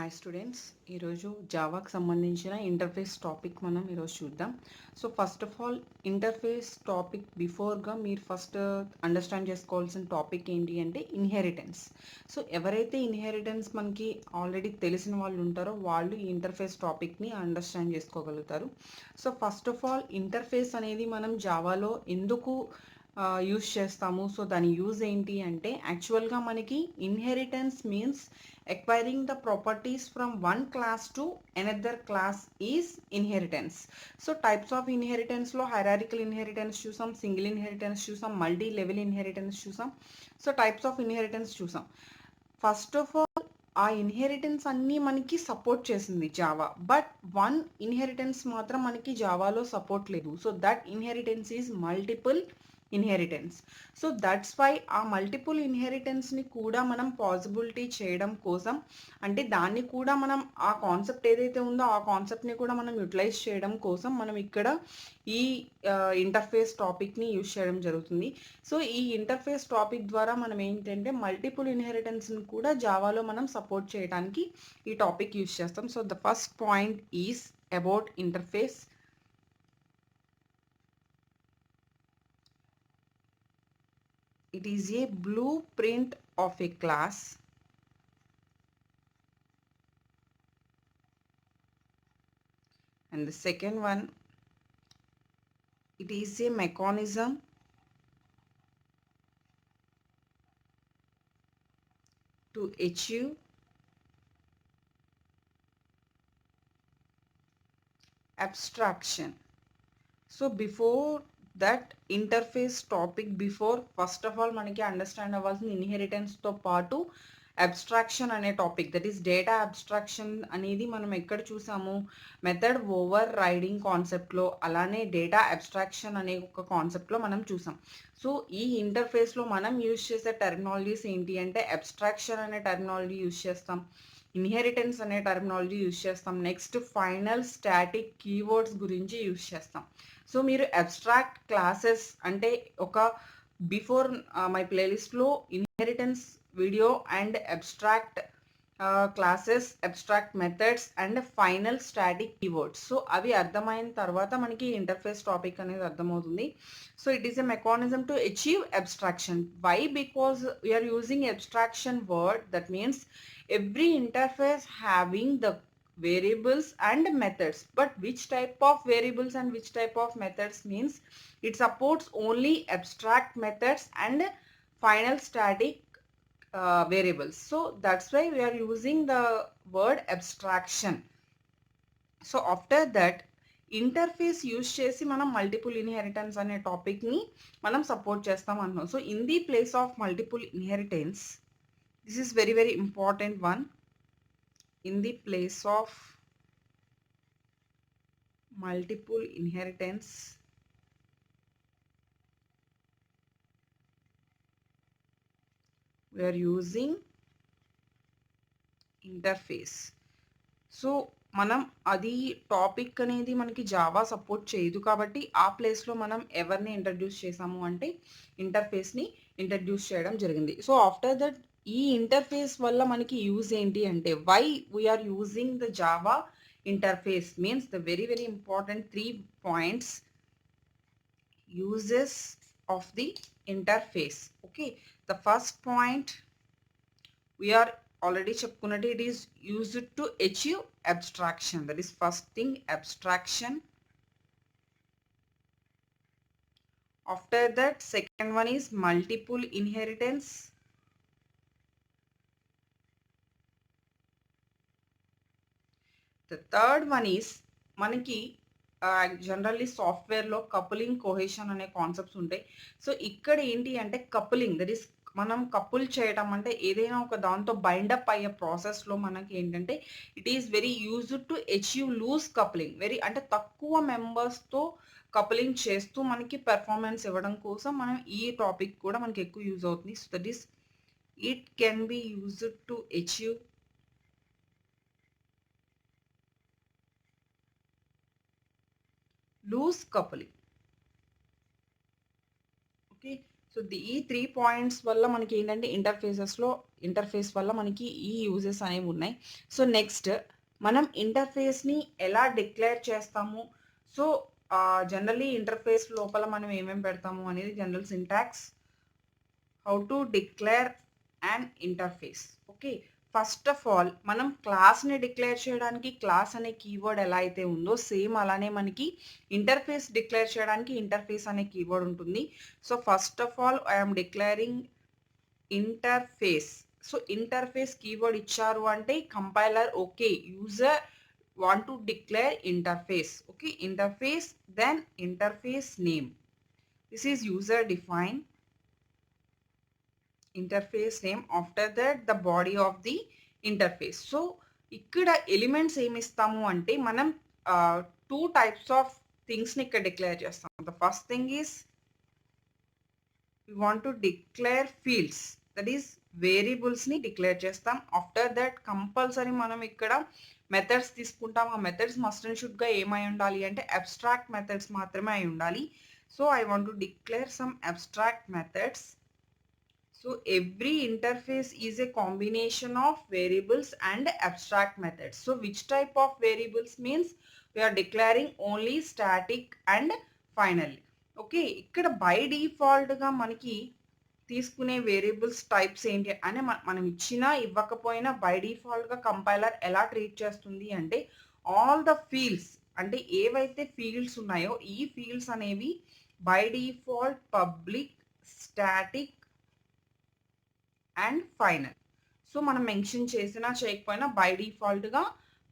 Hi students, ఈరోజు జావాకి సంబంధించిన interface topic మనం ఈరోజు చూద్దాం. So first of all interface topic బిఫోర్గా మీరు ఫస్ట్ అండర్స్టాండ్ చేసుకోవాల్సిన టాపిక్ ఏంటి అంటే ఇన్హెరిటెన్స్. సో ఎవరైతే ఇన్హెరిటెన్స్ మనకి ఆల్రెడీ తెలిసిన వాళ్ళు ఉంటారో వాళ్ళు ఈ ఇంటర్ఫేస్ టాపిక్ని అండర్స్టాండ్ చేసుకోగలుగుతారు. So first of all interface అనేది మనం జావాలో ఎందుకు యూజ్ చేస్తాము. సో దాని యూజ్ ఏంటి అంటే యాక్చువల్గా మనకి inheritance means acquiring the properties from one class to another class is inheritance. So types of inheritance lo hierarchical inheritance chusam, single inheritance chusam, multi level inheritance chusam. So types of inheritance chusam. First of all ఆ inheritance అన్నీ మనకి support చేసింది Java, but one inheritance మాత్రం మనకి జావాలో support లేదు. So that inheritance is multiple inheritance. So that's why ఆ multiple ఇన్హెరిటెన్స్ని కూడా మనం పాసిబిలిటీ చేయడం కోసం, అంటే దాన్ని కూడా మనం ఆ కాన్సెప్ట్ ఏదైతే ఉందో ఆ కాన్సెప్ట్ని కూడా మనం యూటిలైజ్ చేయడం కోసం మనం ఇక్కడ ఈ ఇంటర్ఫేస్ టాపిక్ని యూజ్ చేయడం జరుగుతుంది. సో ఈ ఇంటర్ఫేస్ టాపిక్ ద్వారా మనం ఏంటంటే మల్టిపుల్ ఇన్హెరిటెన్స్ని కూడా జావాలో మనం సపోర్ట్ చేయడానికి ఈ టాపిక్ యూజ్ చేస్తాం. So the first point is about interface. It is a blueprint of a class and the second one, it is a mechanism to achieve abstraction. So before that interface topic before first of all మనకి understand అవ్వాల్సిన ఇన్హెరిటెన్స్తో పాటు abstraction అనే topic, that is data abstraction అనేది మనం ఎక్కడ చూసాము, method over riding కాన్సెప్ట్లో, అలానే డేటా అబ్స్ట్రాక్షన్ అనే ఒక కాన్సెప్ట్లో మనం చూసాం. సో ఈ ఇంటర్ఫేస్లో మనం యూజ్ చేసే టెర్మినాలజీస్ ఏంటి అంటే అబ్స్ట్రాక్షన్ అనే టెర్మినాలజీ యూజ్ చేస్తాం, ఇన్హెరిటెన్స్ అనే టర్మినాలజీ యూజ్ చేస్తాం, నెక్స్ట్ ఫైనల్ స్టాటిక్ కీవర్డ్స్ గురించి యూజ్ చేస్తాం. సో మీరు అబ్స్ట్రాక్ట్ క్లాసెస్ అంటే ఒక బిఫోర్ మై ప్లేలిస్ట్లో inheritance video and abstract classes, abstract methods and final static keywords, so అవి అర్థమైన తర్వాత మనకి ఇంటర్ఫేస్ టాపిక్ అనేది అర్థమవుతుంది. So it is a mechanism to achieve abstraction. Why? Because we're using abstraction word, that means every interface having the variables and methods, but which type of variables and which type of methods means it supports only abstract methods and final static variables. So that's why we are using the word abstraction. So after that interface use చేసి మనం multiple inheritance అనే టాపిక్ని మనం support చేస్తాం అంటున్నాం. So in the place of multiple inheritance, this is very very important one, in the place of multiple inheritance we are using interface. So మనం అది topic అనేది మనకి జావా సపోర్ట్ చేయదు కాబట్టి ఆ ప్లేస్లో మనం ఎవరిని ఇంట్రడ్యూస్ చేసాము అంటే ఇంటర్ఫేస్ని ఇంట్రడ్యూస్ చేయడం జరిగింది. సో ఆఫ్టర్ దట్ ఈ ఇంటర్ఫేస్ వల్ల మనకి యూజ్ ఏంటి అంటే why we're using the Java interface means the very very important 3 points uses of the interface. Okay, the first point we are already చెప్పుకున్నట్టు, it is used to achieve abstraction. That is first thing, abstraction. After that second one is multiple inheritance. The third one is మనకి generally సాఫ్ట్వేర్లో coupling, cohesion అనే concepts ఉంటాయి. So ఇక్కడ ఏంటి అంటే coupling, that is మనం couple చేయటం అంటే ఏదైనా ఒక దాంతో బైండప్ అయ్యే ప్రాసెస్లో మనకి ఏంటంటే it is very used to achieve loose coupling. Very అంటే తక్కువ మెంబర్స్తో కపులింగ్ చేస్తూ మనకి పెర్ఫార్మెన్స్ ఇవ్వడం కోసం మనం ఈ టాపిక్ కూడా మనకి ఎక్కువ యూజ్ అవుతుంది. So that is it can be used to achieve loose coupling. Okay, so ఈ 3 పాయింట్స్ వల్ల మనకి ఏంటంటే ఇంటర్ఫేసెస్లో ఇంటర్ఫేస్ వల్ల మనకి ఈ యూజెస్ అనేవి ఉన్నాయి. సో నెక్స్ట్ మనం ఇంటర్ఫేస్ని ఎలా డిక్లేర్ చేస్తాము. సో జనరలీ ఇంటర్ఫేస్ లోపల మనం ఏమేమి పెడతాము అనేది general syntax. How to declare and interface. Okay, first of all మనం క్లాస్ని డిక్లేర్ చేయడానికి క్లాస్ అనే కీవర్డ్ ఎలా అయితే ఉందో సేమ్ అలానే మనకి ఇంటర్ఫేస్ డిక్లేర్ చేయడానికి ఇంటర్ఫేస్ అనే కీవర్డ్ ఉంటుంది. So first of all I'm declaring interface. So interface keyword ఇచ్చారు అంటే compiler okay user want to declare interface. Okay, interface, then interface name. This is user defined interface name. After that the body of the interface. So ఇక్కడ elements ఏమి ఇస్తాము అంటే మనం two types of థింగ్స్ని ఇక్కడ declare చేస్తాం. The first thing is we want to declare fields, that is variables ని declare చేస్తాం. After that compulsory మనం ఇక్కడ మెథడ్స్ తీసుకుంటాం. ఆ మెథడ్స్ మస్ట్ అండ్ షుడ్ గా ఏమై ఉండాలి అంటే అబ్స్ట్రాక్ట్ మెథడ్స్ మాత్రమే అయి ఉండాలి. So I want to declare some abstract methods. So every interface is a combination of variables and abstract methods. So which type of variables means we're declaring only static and final. Okay, ఇక్కడ by డిఫాల్ట్గా మనకి తీసుకునే variables types ఏంటి అని మనం ఇచ్చినా ఇవ్వకపోయినా by డిఫాల్ట్గా కంపైలర్ ఎలా ట్రీట్ చేస్తుంది అంటే ఆల్ ద ఫీల్డ్స్, అంటే ఏవైతే ఫీల్డ్స్ ఉన్నాయో ఈ ఫీల్డ్స్ అనేవి by default public, static and final. So మనం మెన్షన్ చేసినా చేయకపోయినా బై డిఫాల్ట్గా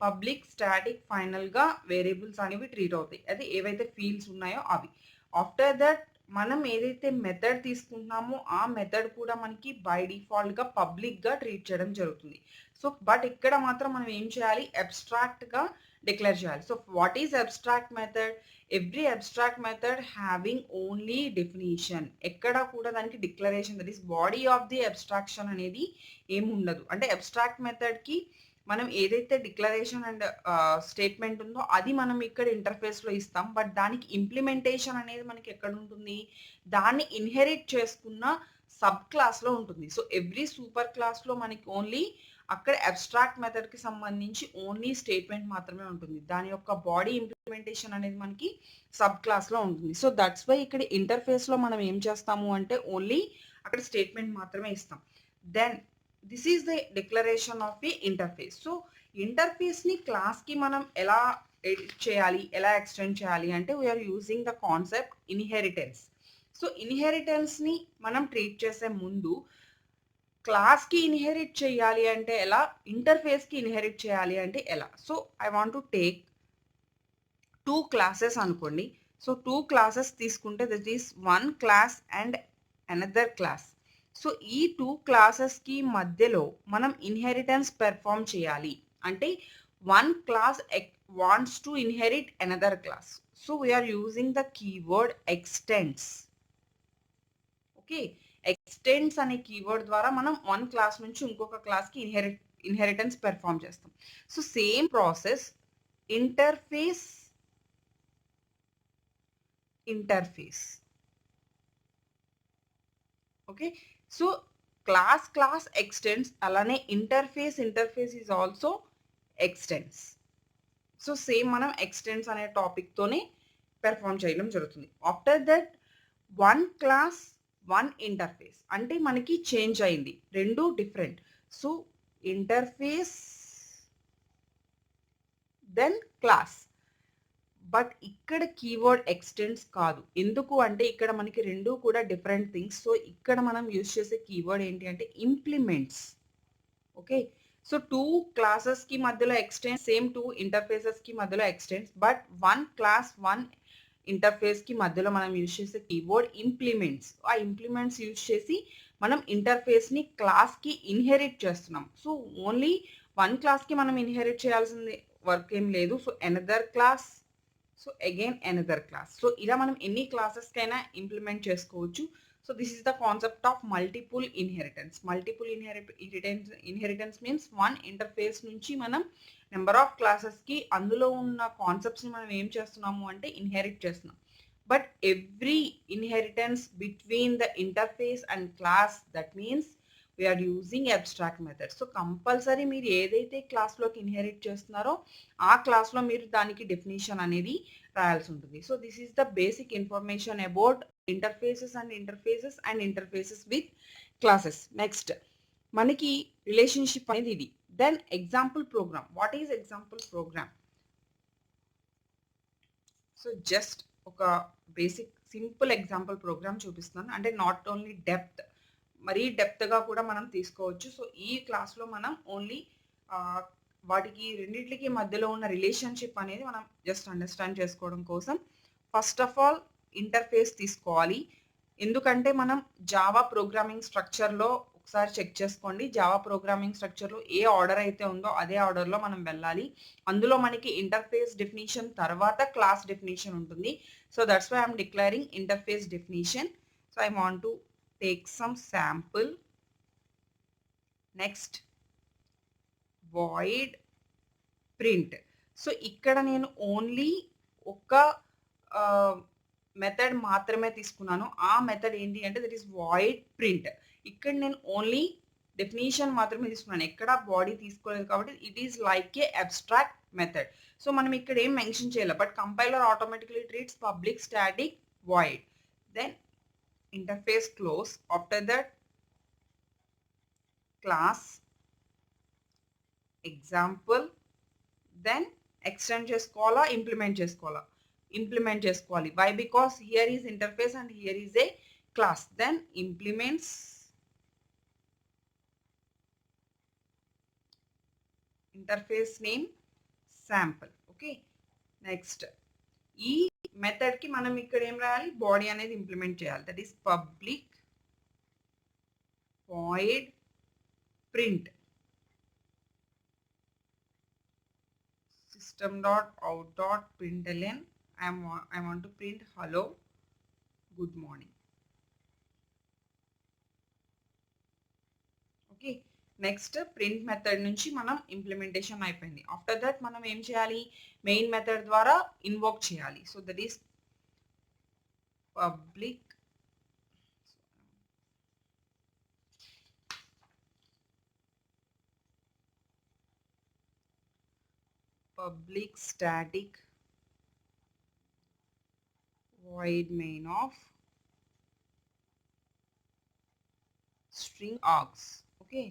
పబ్లిక్, స్టాటిక్, ఫైనల్గా వేరియబుల్స్ అనేవి ట్రీట్ అవుతాయి. అది ఏవైతే ఫీల్డ్స్ ఉన్నాయో అవి. ఆఫ్టర్ దట్ మనం ఏదైతే మెథడ్ తీసుకుంటున్నామో ఆ మెథడ్ కూడా మనకి బై డిఫాల్ట్గా పబ్లిక్గా ట్రీట్ చేయడం జరుగుతుంది. సో బట్ ఇక్కడ మాత్రం మనం ఏం చేయాలి, అబ్స్ట్రాక్ట్గా డిక్లేర్ చేయాలి. So what is abstract method? Every abstract method having only definition. ఎక్కడ కూడా దానికి declaration, that is body of the abstraction అనేది ఏమి ఉండదు. అంటే అబ్స్ట్రాక్ట్ మెథడ్కి మనం ఏదైతే డిక్లరేషన్ అండ్ స్టేట్మెంట్ ఉందో అది మనం ఇక్కడ ఇంటర్ఫేస్లో ఇస్తాం. బట్ దానికి ఇంప్లిమెంటేషన్ అనేది మనకి ఎక్కడ ఉంటుంది, దాన్ని ఇన్హెరిట్ చేసుకున్న సబ్ క్లాస్లో ఉంటుంది. సో ఎవ్రీ సూపర్ క్లాస్లో మనకి ఓన్లీ అక్కడ అబ్స్ట్రాక్ట్ మెథడ్కి సంబంధించి ఓన్లీ స్టేట్మెంట్ మాత్రమే ఉంటుంది. దాని యొక్క బాడీ ఇంప్లిమెంటేషన్ అనేది మనకి సబ్ క్లాస్లో ఉంటుంది. సో దట్స్ వై ఇక్కడ ఇంటర్ఫేస్లో మనం ఏం చేస్తాము అంటే ఓన్లీ అక్కడ స్టేట్మెంట్ మాత్రమే ఇస్తాం. Then this is the declaration of the interface. So ఇంటర్ఫేస్ని క్లాస్కి మనం ఎలా ఎడిట్ చేయాలి, ఎలా ఎక్స్టెండ్ చేయాలి అంటే we are using the concept inheritance. So ఇన్హెరిటెన్స్ని మనం ట్రీట్ చేసే ముందు క్లాస్కి ఇన్హెరిట్ చేయాలి అంటే ఎలా, ఇంటర్ఫేస్కి ఇన్హెరిట్ చేయాలి అంటే ఎలా. So I want to take two classes అనుకోండి. సో టూ క్లాసెస్ తీసుకుంటే that is one class and another class. So ఈ టూ క్లాసెస్కి మధ్యలో మనం ఇన్హెరిటెన్స్ పెర్ఫామ్ చేయాలి అంటే one class wants to inherit another class. So we're using the keyword extends. Okay, extends అనే keyword ద్వారా మనం వన్ క్లాస్ నుంచి ఇంకొక క్లాస్కి ఇన్హెరిటెన్స్ పెర్ఫామ్ చేస్తాం. So same process interface. Okay, so class extends, అలానే interface is also extends. So same మనం extends అనే టాపిక్తోనే పెర్ఫామ్ చేయడం జరుగుతుంది. After that one class one interface అంటే మనకి చేంజ్ అయింది, రెండు different. So interface then class. But ఇక్కడ కీవర్డ్ ఎక్స్టెండ్స్ కాదు. ఎందుకు అంటే ఇక్కడ మనకి రెండు కూడా డిఫరెంట్ థింగ్స్. సో ఇక్కడ మనం యూజ్ చేసే కీవర్డ్ ఏంటి అంటే ఇంప్లిమెంట్స్. ఓకే, సో టూ క్లాసెస్కి మధ్యలో ఎక్స్టెండ్స్, సేమ్ టూ ఇంటర్ఫేసెస్కి మధ్యలో extends, but one class one ఇంటర్ఫేస్కి మధ్యలో మనం యూజ్ చేసే కీవర్డ్ ఇంప్లిమెంట్స్. ఆ ఇంప్లిమెంట్స్ యూజ్ చేసి మనం ఇంటర్ఫేస్ని క్లాస్కి ఇన్హెరిట్ చేస్తున్నాం. సో ఓన్లీ వన్ క్లాస్కి మనం ఇన్హెరిట్ చేయాల్సింది వర్క్ ఏం లేదు. So another class, so again another class. So ఇలా మనం ఎన్ని క్లాసెస్కైనా ఇంప్లిమెంట్ చేసుకోవచ్చు. So this is the concept of multiple inheritance. Multiple inheritance means one interface నుంచి మనం నెంబర్ ఆఫ్ క్లాసెస్కి అందులో ఉన్న కాన్సెప్ట్స్ని మనం ఏం చేస్తున్నాము అంటే ఇన్హెరిట్ చేస్తున్నాం. But every inheritance between the interface and class, that means we're using abstract method. So compulsory మీరు ఏదైతే క్లాస్లోకి ఇన్హెరిట్ చేస్తున్నారో ఆ క్లాస్లో మీరు దానికి డెఫినేషన్ అనేది రాయాల్సి ఉంటుంది. So this is the basic information about interfaces and interfaces with classes. Next మనకి రిలేషన్షిప్ అనేది ఇది. Then example program. What is example program? So just ఒక బేసిక్ సింపుల్ ఎగ్జాంపుల్ ప్రోగ్రామ్ చూపిస్తున్నాను. అంటే నాట్ ఓన్లీ డెప్త్, మరీ డెప్త్గా కూడా మనం తీసుకోవచ్చు. సో ఈ క్లాస్లో మనం ఓన్లీ వాటికి రెండింటికి మధ్యలో ఉన్న రిలేషన్షిప్ అనేది మనం జస్ట్ అండర్స్టాండ్ చేసుకోవడం కోసం ఫస్ట్ ఆఫ్ ఆల్ ఇంటర్ఫేస్ తీసుకోవాలి. ఎందుకంటే మనం జావా ప్రోగ్రామింగ్ స్ట్రక్చర్లో ఒకసారి చెక్ చేసుకోండి. జావా ప్రోగ్రామింగ్ స్ట్రక్చర్లో ఏ ఆర్డర్ అయితే ఉందో అదే ఆర్డర్లో మనం వెళ్ళాలి. అందులో మనకి ఇంటర్ఫేస్ డెఫినిషన్ తర్వాత క్లాస్ డెఫినిషన్ ఉంటుంది. So that's why I'm declaring interface definition. So I want to take some sample. Next void print. సో ఇక్కడ నేను ఓన్లీ ఒక మెథడ్ మాత్రమే తీసుకున్నాను. ఆ మెథడ్ ఏంటి అంటే దట్ ఈస్ వాయిడ్ ప్రింట్. ఇక్కడ నేను ఓన్లీ డెఫినేషన్ మాత్రమే తీసుకున్నాను, ఎక్కడ బాడీ తీసుకోలేదు. కాబట్టి it is like A abstract method. So మనం ఇక్కడ ఏం మెన్షన్ చేయాలి, but compiler automatically treats public static void. Then interface close. After that class example, then extend చేసుకోవాలా, ఇంప్లిమెంట్ చేసుకోవాలి. Why? Because here is interface and here is a class. Then implements interface name sample. Okay, next ఈ method కి మనం ఇక్కడ ఏం రాయాలి, body అనేది implement చేయాలి. That is public void print system.out.println. I want to print hello good morning. Okay, next print method నుంచి మనం ఇంప్లిమెంటేషన్ అయిపోయింది. ఆఫ్టర్ దట్ మనం ఏం చేయాలి, మెయిన్ మెథడ్ ద్వారా ఇన్వోక్ చేయాలి. So that is public static void main of string args. Okay,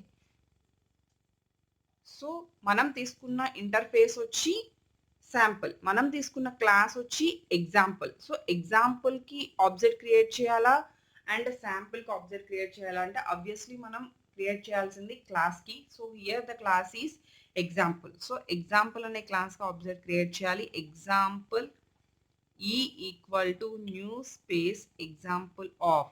so మనం తీసుకున్న ఇంటర్ఫేస్ వచ్చి శాంపుల్, మనం తీసుకున్న క్లాస్ వచ్చి ఎగ్జాంపుల్. సో ఎగ్జాంపుల్కి ఆబ్జెక్ట్ క్రియేట్ చేయాలా అండ్ శాంపుల్కి ఆబ్జెక్ట్ క్రియేట్ చేయాలా అంటే ఆబ్వియస్లీ మనం క్రియేట్ చేయాల్సింది క్లాస్కి. So here the class is example. So example అనే క్లాస్కి ఆబ్జెక్ట్ క్రియేట్ చేయాలి. ఎగ్జాంపుల్ ఈ equal to new space example of.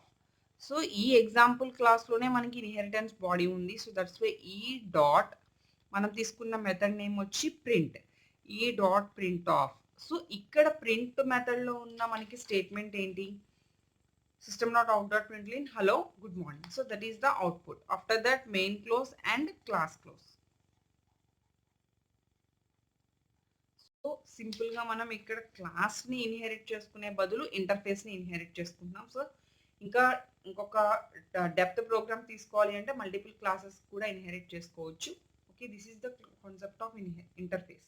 So ఈ ఎగ్జాంపుల్ క్లాస్లోనే మనకి ఇన్హెరిటెన్స్ బాడీ ఉంది. సో దట్స్ వై ఈ డాట్ మనం తీసుకున్న మెథడ్ నేమ్ వచ్చి ప్రింట్, ఈ డాట్ ప్రింట్ ఆఫ్. సో ఇక్కడ ప్రింట్ మెథడ్లో ఉన్న మనకి స్టేట్మెంట్ ఏంటి, system.out.println hello good morning. So that is the output. After that main close and class close. So సింపుల్గా మనం ఇక్కడ క్లాస్ని ఇన్హెరిట్ చేసుకునే బదులు ఇంటర్ఫేస్ని ఇన్హెరిట్ చేసుకుంటున్నాం. సో ఇంకొక డెప్త్ ప్రోగ్రామ్ తీసుకోవాలి అంటే మల్టిపుల్ క్లాసెస్ కూడా ఇన్హెరిట్ చేసుకోవచ్చు. Okay, this is the concept of interface.